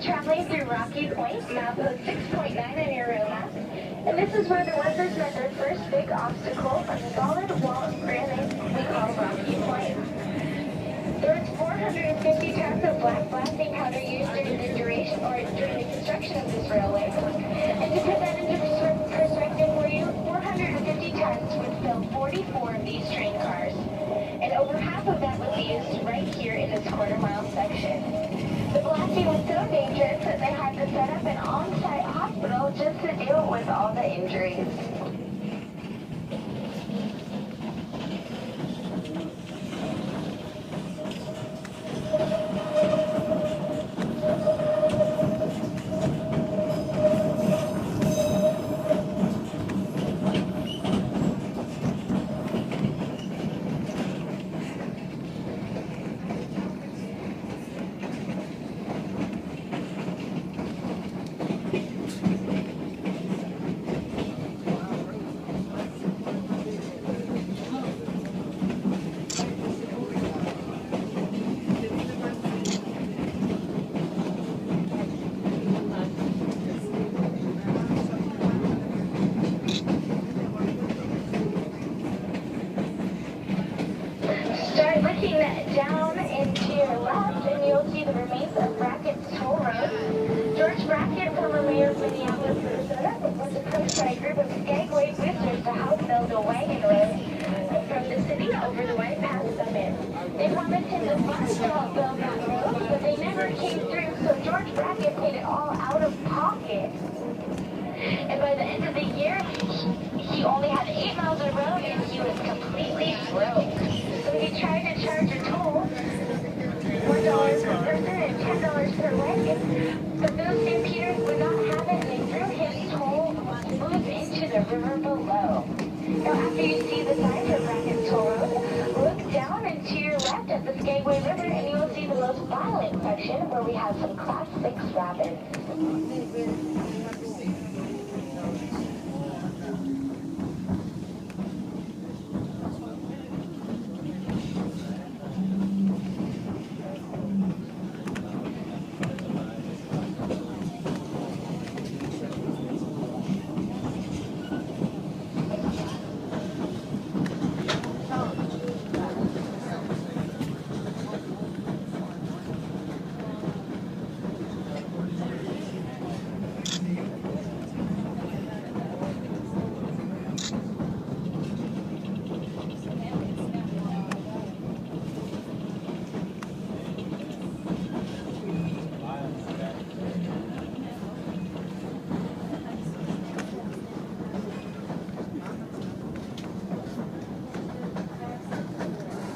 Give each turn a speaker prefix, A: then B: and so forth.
A: traveling through Rocky Point, milepost 6.9 on your road map. And this is where the workers met their first big obstacle, a solid wall of granite we call Rocky Point. There was 450 tons of black blasting powder used during the construction of this railway. And to put that into perspective for you, 450 tons would fill 44 of these train cars. And over half of that was used right here in this quarter-mile section. The blasting was so dangerous that they had to set up an on-site hospital just to deal with all the injuries. Start looking down into your left and you'll see the remains of Brackett's Toll Road. George Brackett, former mayor of Minneapolis, Minnesota, was approached by a group of Skagway boosters to help build a wagon road from the city over the Whitepath Summit. They wanted him to fund to help build that road, but they never came through, so George Brackett paid it all out of pocket. And by the end of the year, he only had 8 miles of road and he was completely broke. So he tried to charge a toll, $1 per person and $10 per wagon. But those stampeders would not have it and they threw his toll booth into the river below. Now after you see the sign for Brackett's Toll Road, look down and to your left at the Skagway River and you will see the most violent section where we have some Class 6 rapids.